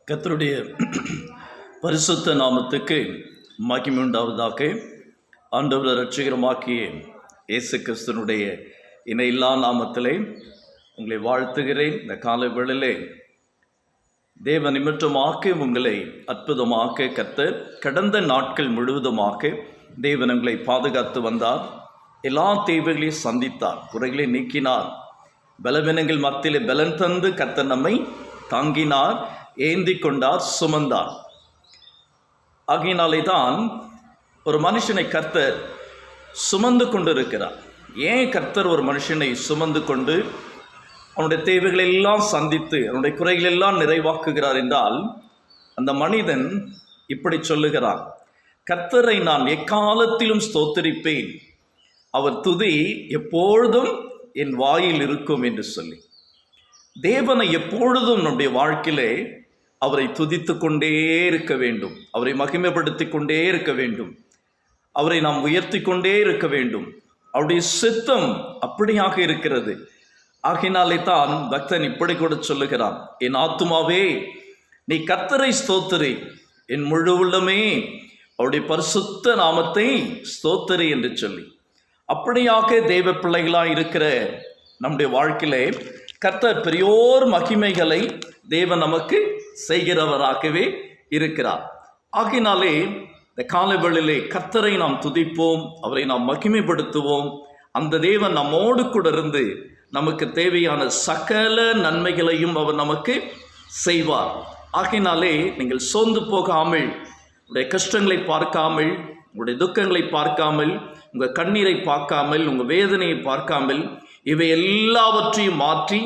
கர்த்தருடைய பரிசுத்த நாமத்துக்கு மகிமை உண்டாவதாக. ஆண்டவர் இரட்சகருமாகிய இயேசு கிறிஸ்துவினுடைய இணையில்லா நாமத்திலே உங்களை வாழ்த்துகிறேன். இந்த காலை வேளையிலே தேவ நிமித்தமாக உங்களை அற்புதமாக கர்த்தர் கடந்த நாட்கள் முழுவதுமாக தேவன் உங்களை பாதுகாத்து வந்தார். எல்லா தேவைகளையும் சந்தித்தார், குறைகளை நீக்கினார். பலவீனங்கள் மத்தியிலே பலன் தந்து கர்த்தர் நம்மை தாங்கினார், ஏந்தி கொண்டார், சுமந்தார். ஆகையினாலே தான் ஒரு மனுஷனை கர்த்தர் சுமந்து கொண்டு இருக்கிறார். ஏன் கர்த்தர் ஒரு மனுஷனை சுமந்து கொண்டு அவனுடைய தேவைகளை எல்லாம் சந்தித்து அவனுடைய குறைகள் எல்லாம் நிறைவாக்குகிறார் என்றால், அந்த மனிதன் இப்படி சொல்லுகிறான், கர்த்தரை நான் எக்காலத்திலும் ஸ்தோத்திரிப்பேன், அவர் துதி எப்பொழுதும் என் வாயில் இருக்கும் என்று சொல்லி. தேவனை எப்பொழுதும் நம்முடைய வாழ்க்கையிலே அவரை துதித்து கொண்டே இருக்க வேண்டும், அவரை மகிமைப்படுத்தி கொண்டே இருக்க வேண்டும், அவரை நாம் உயர்த்தி கொண்டே இருக்க வேண்டும். அவருடைய சித்தம் அப்படியாக இருக்கிறது. ஆகினாலே தான் பக்தன் இப்படி கூட சொல்லுகிறான், என் ஆத்துமாவே நீ கர்த்தரை ஸ்தோத்திரி, என் முழு உள்ளமே அவருடைய பரிசுத்த நாமத்தை ஸ்தோத்திரி என்று சொல்லி. அப்படியாக தேவ பிள்ளைகளாக இருக்கிற நம்முடைய வாழ்க்கையிலே கர்த்தர் பெரியோர் மகிமைகளை தேவன் நமக்கு செய்கிறவராகவே இருக்கிறார். ஆகினாலே இந்த காலைவேளையிலே கர்த்தரை நாம் துதிப்போம், அவரை நாம் மகிமைப்படுத்துவோம். அந்த தேவன் நம்மோடு கூட இருந்து நமக்கு தேவையான சகல நன்மைகளையும் அவர் நமக்கு செய்வார். ஆகினாலே நீங்கள் சோர்ந்து போகாமல், உங்களுடைய கஷ்டங்களை பார்க்காமல், உங்களுடைய துக்கங்களை பார்க்காமல், உங்கள் கண்ணீரை பார்க்காமல், உங்கள் வேதனையை பார்க்காமல், இவை எல்லாவற்றையும் மாற்றி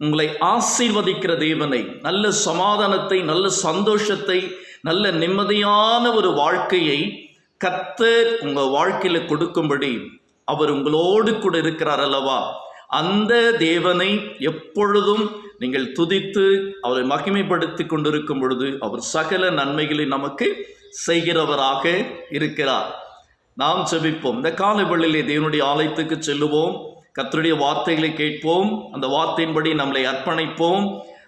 உங்களை ஆசீர்வதிக்கிற தேவனை, நல்ல சமாதானத்தை, நல்ல சந்தோஷத்தை, நல்ல நிம்மதியான ஒரு வாழ்க்கையை கர்த்தர் உங்கள் வாழ்க்கையில் கொடுக்கும்படி அவர் உங்களோடு கூட இருக்கிறார் அல்லவா? அந்த தேவனை எப்பொழுதும் நீங்கள் துதித்து அவரை மகிமைப்படுத்தி கொண்டிருக்கும் பொழுது அவர் சகல நன்மைகளை நமக்கு செய்கிறவராக இருக்கிறார். நாம் ஜெபிப்போம். இந்த காலை வேளையிலே தேவனுடைய ஆலயத்துக்கு செல்லுவோம், கர்த்தருடைய வார்த்தைகளை கேட்போம், அந்த வார்த்தையின்படி நம்மளை அர்ப்பணிப்போம்.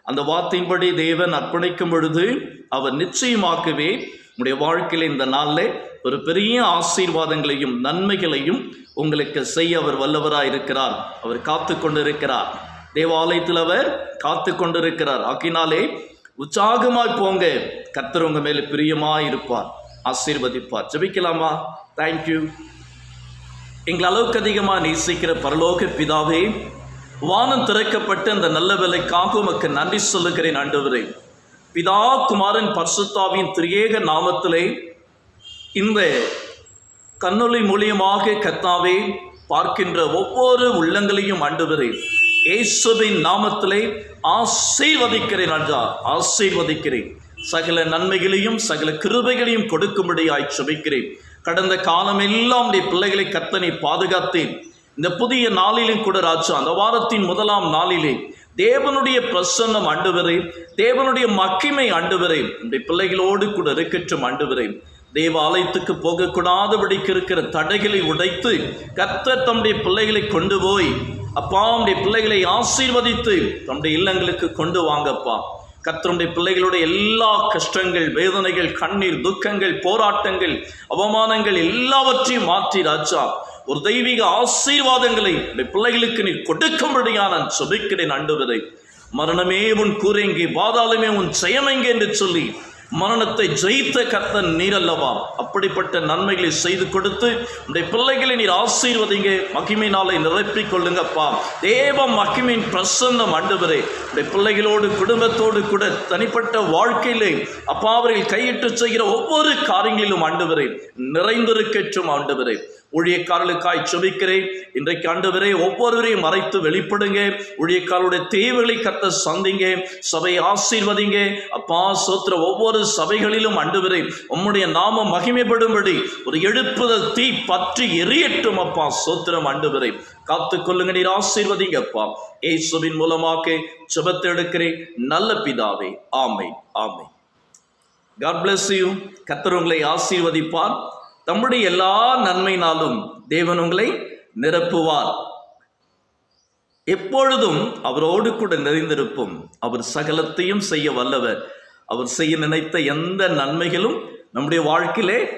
அந்த வார்த்தையின்படி தேவன் அர்ப்பணிக்கும் பொழுது அவர் நிச்சயமாகவே உங்களுடைய வாழ்க்கையில் இந்த நாளில் ஒரு பெரிய ஆசீர்வாதங்களையும் நன்மைகளையும் உங்களுக்கு செய்ய அவர் வல்லவராக இருக்கிறார். அவர் காத்து கொண்டிருக்கிறார். தேவாலயத்தில் அவர் காத்து கொண்டிருக்கிறார். ஆகினாலே உற்சாகமாய் போங்க, கர்த்தர் உங்க மேலே பிரியமாய் இருப்பார், ஆசீர்வதிப்பார். ஜெபிக்கலாமா? தேங்க்யூ. எங்கள் அளவுக்கு அதிகமாக நேசிக்கிற பரலோக பிதாவே, வானம் திறக்கப்பட்டு அந்த நல்ல வேலைக்காக உமக்கு நன்றி சொல்லுகிறேன். ஆண்டவரே, பிதா குமாரன் பரிசுத்தாவின் திரியேக நாமத்திலே இந்த கண்ணொளி மூலியமாக கர்த்தாவே பார்க்கின்ற ஒவ்வொரு உள்ளங்களையும் ஆண்டவரே இயேசுவின் நாமத்திலே ஆசீர்வதிக்கிறேன். ராஜா, ஆசீர்வதிக்கிறேன். சகல நன்மைகளையும் சகல கிருபைகளையும் கொடுக்கும்படியாய் ஜெபிக்கிறேன். கடந்த காலமெல்லாம் உடைய பிள்ளைகளை கர்த்தனை பாதுகாத்தேன். இந்த புதிய நாளிலும் கூட ராஜா, அந்த வாரத்தின் முதலாம் நாளிலே தேவனுடைய பிரசன்னம் ஆண்டவரே, தேவனுடைய மகிமை ஆண்டவரே உடைய பிள்ளைகளோடு கூட இருக்கட்டும். ஆண்டவரே, தேவ ஆலயத்துக்கு போகக்கூடாதபடிக்கு இருக்கிற தடைகளை உடைத்து கர்த்தர் தம்முடைய பிள்ளைகளை கொண்டு போய் அப்பா உடைய பிள்ளைகளை ஆசீர்வதித்து தம்முடைய இல்லங்களுக்கு கொண்டு வாங்கப்பா. கர்த்தருடைய பிள்ளைகளுடைய எல்லா கஷ்டங்கள், வேதனைகள், கண்ணீர், துக்கங்கள், போராட்டங்கள், அவமானங்கள் எல்லாவற்றையும் மாற்றி ராஜா ஒரு தெய்வீக ஆசீர்வாதங்களை பிள்ளைகளுக்கு நீ கொடுக்கும்படியா நான் ஜெபிக்கிறேன். ஆண்டவரே, மரணமே உன் கூரெங்கே, பாதாளமே உன் ஜெயமெங்கே என்று சொல்லி மரணத்தை ஜெயித்த கர்த்தன் நீர் அல்லவா? அப்படிப்பட்ட நன்மைகளை செய்து கொடுத்து உடைய பிள்ளைகளை நீர் ஆசீர்வதிங்க, மகிமையினாலே நிரப்பிக் கொள்ளுங்கப்பா. தேவ மகிமையின் பிரசன்னம் ஆண்டவரே உடைய பிள்ளைகளோடு குடும்பத்தோடு கூட தனிப்பட்ட வாழ்க்கையிலே அப்பா அவர்கள் கையிட்டு செய்கிற ஒவ்வொரு காரியங்களிலும் ஆண்டவரே நிறைந்திருக்கட்டும். ஆண்டவரே, ஊழியக்காரர்களுக்காய் ஜெபிக்கிறேன். இன்றைக்கு ஆண்டவரே ஒவ்வொருவரையும் மறைத்து வெளிப்படுங்க. ஊழியக்காரருடைய தேவைகளை கர்த்தர் சந்திங்க, சபையை ஆசீர்வதிங்க அப்பா. சோத்திர ஒவ்வொரு சபைகளிலும் ஆண்டவரே உம்முடைய நாமம் மகிமைப்படும்படி ஒரு எழுப்புதல் தீ பற்றி எரியட்டும் அப்பா. சோத்திரம் ஆண்டவரே, காத்து கொள்ளுங்க, நீர் ஆசீர்வதிங்க அப்பா. இயேசுவின் மூலமாக ஜெபத்தை எடுக்கிறேன் நல்ல பிதாவே, ஆமென், ஆமென். God bless you. கர்த்தர் உங்களை ஆசீர்வதிப்பார். தம்முடைய எல்லா நன்மையினாலும் தேவன் உங்களை நிரப்புவார். எப்பொழுதும் அவரோடு கூட நிறைந்திருப்போம். அவர் சகலத்தையும் செய்ய வல்லவர். அவர் செய்ய நினைத்த எந்த நன்மைகளும் நம்முடைய வாழ்க்கையிலே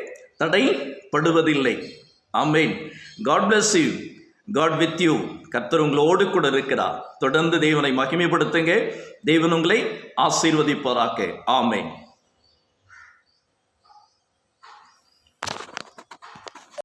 தடைப்படுவதில்லை. Amen. God bless you. God with you. கர்த்தர் உங்களோடு கூட இருக்கிறார். தொடர்ந்து தேவனை மகிமைப்படுத்துங்க. தேவன் உங்களை ஆசீர்வதிப்பாராக. ஆமென்.